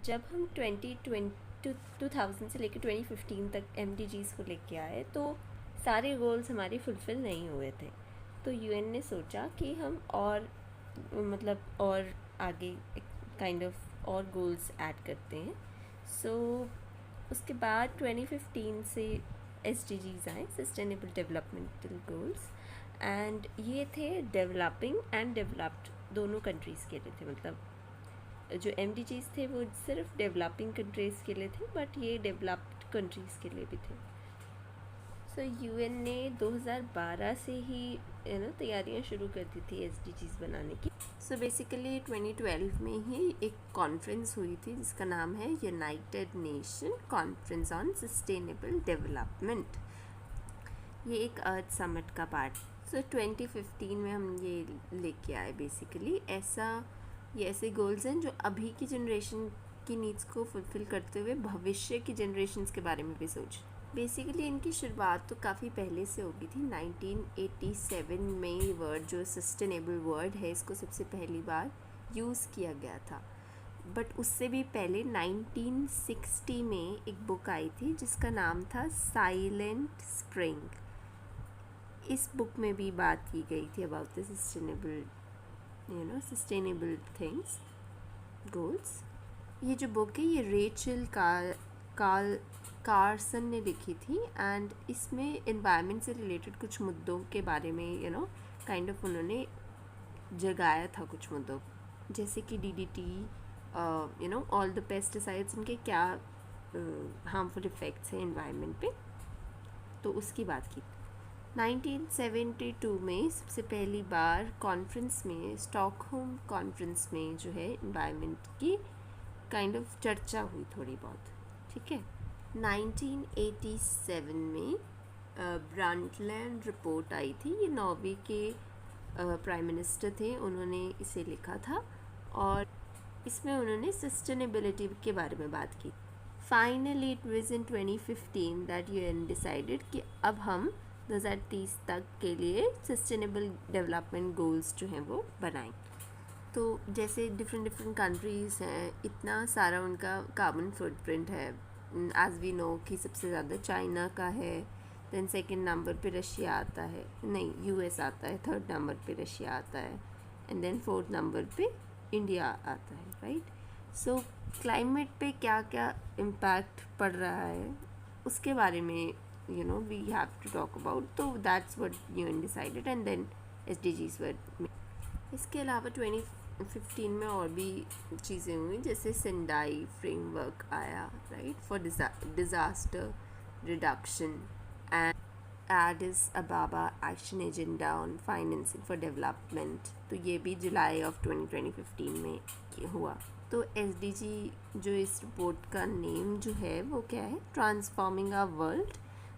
जब हम 2020 से लेकर 2015 तक MDGs को लेके आए तो सारे गोल्स हमारे फुलफ़िल नहीं हुए थे। तो UN ने सोचा कि हम और और आगे काइंड ऑफ और गोल्स ऐड करते हैं। सो उसके बाद 2015 से SDGs आए, सस्टेनेबल डेवलपमेंटल गोल्स, एंड ये थे डेवलपिंग एंड डेवलप्ड दोनों कंट्रीज़ के लिए थे। मतलब जो MDGs थे वो सिर्फ डेवलपिंग कंट्रीज़ के लिए थे, बट ये डेवलप्ड कंट्रीज़ के लिए भी थे। सो UN ने 2012 से ही तैयारियां शुरू कर दी थी SDGs बनाने की। सो बेसिकली 2012 में ही एक कॉन्फ्रेंस हुई थी जिसका नाम है United nation conference on sustainable development. ये एक अर्थ समिट का पार्ट। सो 2015 में हम ये लेके आए। बेसिकली ये ऐसे गोल्स हैं जो अभी की जनरेशन की नीड्स को फुलफ़िल करते हुए भविष्य की जनरेशन्स के बारे में भी सोच। बेसिकली इनकी शुरुआत तो काफ़ी पहले से हो गई थी। 1987 में ये वर्ड, जो सस्टेनेबल वर्ड है, इसको सबसे पहली बार यूज़ किया गया था। बट उससे भी पहले 1960 में एक बुक आई थी जिसका नाम था साइलेंट स्प्रिंग। इस बुक में भी बात की गई थी about the sustainable things, goals. ये जो बुक है ये रेचल कार्सन ने लिखी थी, एंड इसमें एनवायरनमेंट से रिलेटेड कुछ मुद्दों के बारे में काइंड ऑफ उन्होंने जगाया था कुछ मुद्दों, जैसे कि DDT, ऑल द पेस्टिसाइड्स, इनके क्या हार्मफुल इफ़ेक्ट्स हैं एनवायरनमेंट पे, तो उसकी बात की। 1972 में सबसे पहली बार कॉन्फ्रेंस में, स्टॉकहोम कॉन्फ्रेंस में जो है एनवायरनमेंट की काइंड ऑफ चर्चा हुई थोड़ी बहुत, ठीक है। 1987 में ब्रंटलैंड रिपोर्ट आई थी। ये नॉर्वे के प्राइम मिनिस्टर थे, उन्होंने इसे लिखा था और इसमें उन्होंने सस्टेनेबिलिटी के बारे में बात की। Finally it was in 2015 that UN decided कि अब हम 2030 तक के लिए सस्टेनेबल डेवलपमेंट गोल्स जो हैं वो बनाएं। तो जैसे डिफरेंट कंट्रीज़ हैं, इतना सारा उनका कार्बन फुटप्रिंट है। एज वी नो कि सबसे ज़्यादा चाइना का है, देन सेकंड नंबर पे रशिया आता है, नहीं US आता है, थर्ड नंबर पे रशिया आता है, एंड देन फोर्थ नंबर पे इंडिया आता है, राइट। सो क्लाइमेट पे क्या क्या इम्पैक्ट पड़ रहा है उसके बारे में we have to talk about. तो that's what UN decided, and then SDGs were. इसके अलावा 2015 में और भी चीज़ें हुई, जैसे सेंडाई फ्रेमवर्क आया, right, for disaster reduction, and Addis Ababa action agenda on financing for development. तो ये भी जुलाई ऑफ 2015 में हुआ। तो SDG जो इस रिपोर्ट का नेम जो है वो क्या है, transforming our world,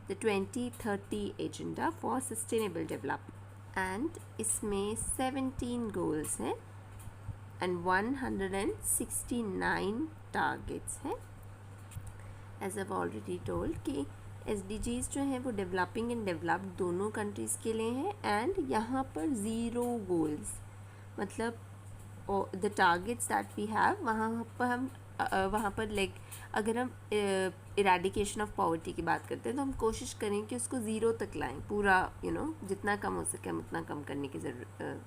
the 2030 agenda for sustainable development, and इसमें 17 गोल्स हैं एंड 169 टारगेट्स हैं। एज आई ऑलरेडी टोल्ड कि SDGs जो हैं वो डेवलपिंग एंड डेवलप्ड दोनों कंट्रीज़ के लिए हैं, एंड यहाँ पर 0 गोल्स, मतलब the targets that we have, वहाँ पर लाइक अगर हम इरेडिकेशन ऑफ पॉवर्टी की बात करते हैं तो हम कोशिश करें कि उसको 0 तक लाएं, पूरा जितना कम हो सके हम उतना कम करने की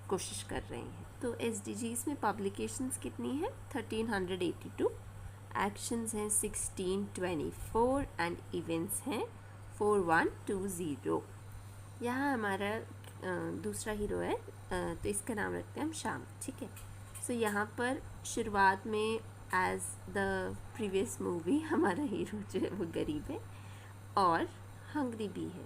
कोशिश कर रहे हैं। तो SDGs में पब्लिकेशंस कितनी हैं, 1382, एक्शंस हैं 1624, एंड इवेंट्स हैं 4120। यहाँ हमारा दूसरा हीरो है, तो इसका नाम रखते हैं हम श्याम, ठीक है। सो यहाँ पर शुरुआत में एज द प्रीवियस मूवी हमारा हीरो जो है वो गरीब है और हंग्री भी है।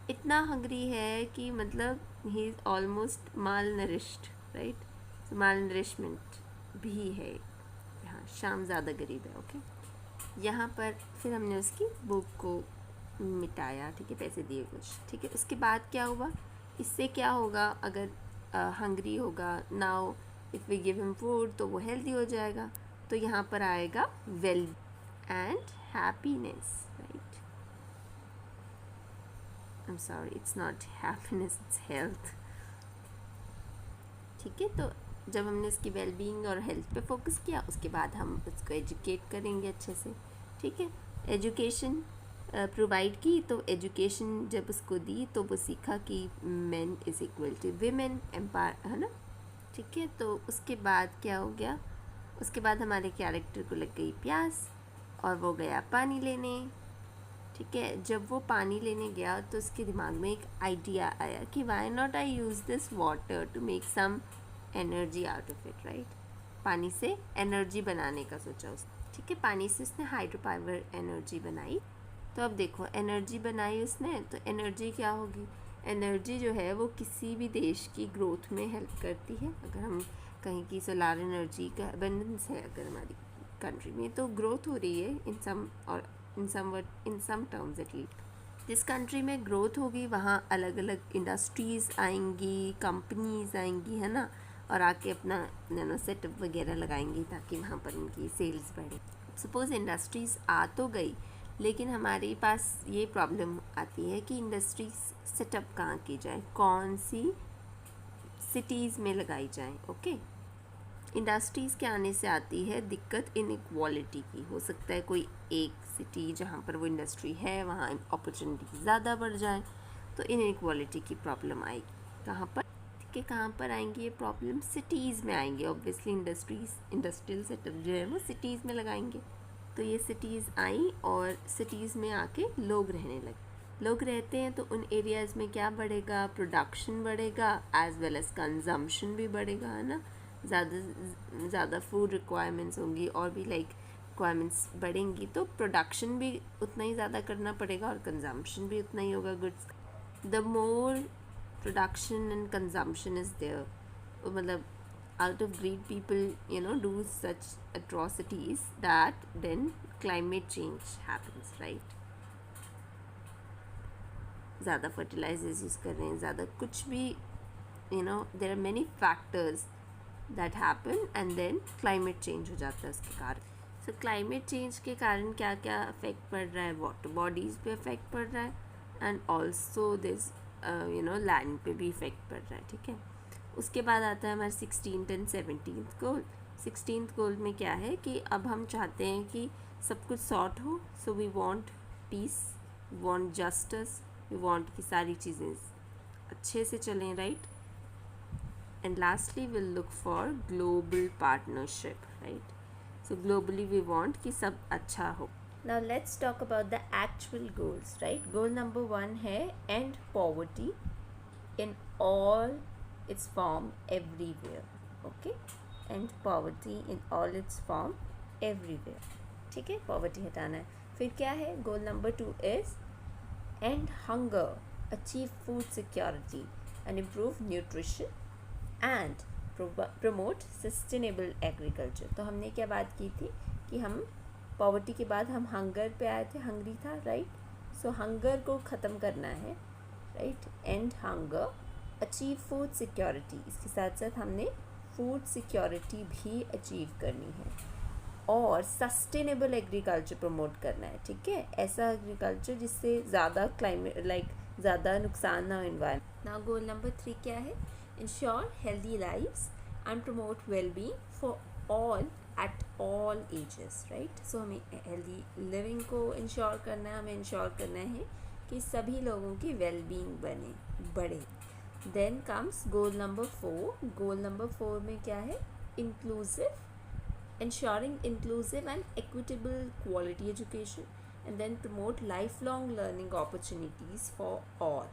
इतना हंग्री है कि मतलब he is almost mall nourished, right. तो माल नरिशमेंट भी है यहाँ, श्याम ज़्यादा गरीब है, ओके। यहाँ पर फिर हमने उसकी बुक को मिटाया, ठीक है, पैसे दिए कुछ, ठीक है। उसके बाद क्या हुआ, इससे क्या होगा, अगर हंग्री होगा, now if we give him food तो वो हेल्दी हो जाएगा। तो यहाँ पर आएगा well and happiness, right. I am sorry, it's not happiness, it's health, ठीक है। तो जब हमने इसकी वेलबींग और हेल्थ पे फोकस किया, उसके बाद हम उसको एजुकेट करेंगे अच्छे से, ठीक है। एजुकेशन प्रोवाइड की, तो एजुकेशन जब उसको दी तो वो सीखा कि men is equal to women empire, है ना, ठीक है। तो उसके बाद क्या हो गया, उसके बाद हमारे कैरेक्टर को लग गई प्यास और वो गया पानी लेने, ठीक है। जब वो पानी लेने गया तो उसके दिमाग में एक आइडिया आया कि why not I use this water to make some energy out of it, right. पानी से एनर्जी बनाने का सोचा उसने, ठीक है। पानी से उसने हाइड्रो पावर एनर्जी बनाई। तो अब देखो, एनर्जी बनाई उसने, तो एनर्जी क्या होगी, एनर्जी जो है वो किसी भी देश की ग्रोथ में हेल्प करती है। अगर हम कहीं की सोलार एनर्जी का अबंडेंस है अगर हमारी कंट्री में, तो ग्रोथ हो रही है इन सम टर्म्स एटलीस्ट। जिस कंट्री में ग्रोथ होगी वहाँ अलग अलग इंडस्ट्रीज़ आएंगी, कंपनीज आएंगी, है ना, और आके अपना नैनो सेटअप वगैरह लगाएंगी ताकि वहाँ पर उनकी सेल्स बढ़े। सपोज़ इंडस्ट्रीज़ आ तो गई, लेकिन हमारे पास ये प्रॉब्लम आती है कि इंडस्ट्री सेटअप कहाँ की जाए, कौन सी सिटीज़ में लगाई जाए, ओके। इंडस्ट्रीज़ के आने से आती है दिक्कत इनइक्वालिटी की। हो सकता है कोई एक सिटी जहाँ पर वो इंडस्ट्री है वहाँ अपॉर्चुनिटी ज़्यादा बढ़ जाए, तो इनइक्वालिटी की प्रॉब्लम आएगी। कहाँ पर, ठीक है, कहाँ पर आएंगी ये प्रॉब्लम, सिटीज़ में आएंगे। ऑब्वियसली इंडस्ट्रियल सेटअप जो है वो सिटीज़ में लगाएंगे। तो ये सिटीज़ आई और सिटीज़ में आके लोग रहने लगे। लोग रहते हैं तो उन एरियाज़ में क्या बढ़ेगा, प्रोडक्शन बढ़ेगा एज वेल एज़ कंजम्पशन भी बढ़ेगा, है ना। ज़्यादा फूड रिक्वायरमेंट्स होंगी और भी लाइक रिक्वायरमेंट्स बढ़ेंगी, तो प्रोडक्शन भी उतना ही ज़्यादा करना पड़ेगा और कंजम्पशन भी उतना ही होगा goods. The more production and consumption is there, मतलब out of greed people do such atrocities that then climate change happens, right। ज़्यादा फर्टिलाइजर्स यूज़ कर रहे हैं, ज़्यादा कुछ भी, there are many factors that happen and then climate change हो जाता है उसके कारण। सो क्लाइमेट चेंज के कारण क्या क्या अफेक्ट पड़ रहा है, वाटर बॉडीज़ पे अफेक्ट पड़ रहा है एंड ऑल्सो दिस लैंड पे भी इफेक्ट पड़ रहा है, ठीक है। उसके बाद आता है हमारा 16th and 17th goal. 16th गोल में क्या है कि अब हम चाहते हैं कि सब कुछ सॉर्ट हो, so we want peace, we want justice, we want कि सारी चीज़ें अच्छे से चलें, right. And lastly will look for global partnership, right. So globally we want कि सब अच्छा हो। Now let's talk about the actual goals, right? Goal number 1 है end poverty in all its form everywhere, okay। end poverty in all its form everywhere, ठीक है, poverty हटाना है। फिर क्या है, goal number 2 is end hunger, achieve food security and improve nutrition and promote sustainable agriculture। तो हमने क्या बात की थी कि हम पॉवर्टी के बाद हम हंगर पे आए थे, हंगरी था, राइट। सो हंगर को ख़त्म करना है, right, and hunger, achieve food security, इसके साथ साथ हमने फूड सिक्योरिटी भी अचीव करनी है और सस्टेनेबल एग्रीकल्चर प्रमोट करना है, ठीक है। ऐसा एग्रीकल्चर जिससे ज़्यादा क्लाइमेट ज़्यादा नुकसान ना हो एनवायरनमेंट। नाउ गोल नंबर 3 क्या है, ensure healthy lives and promote wellbeing for all at all ages, right. So हमें हेल्दी लिविंग को इंश्योर करना है, हमें इंश्योर करना है कि सभी लोगों की वेलबींग बढ़े। Then comes goal number 4। Goal number 4 में क्या है, inclusive, ensuring inclusive and equitable quality education and then promote lifelong learning opportunities for all।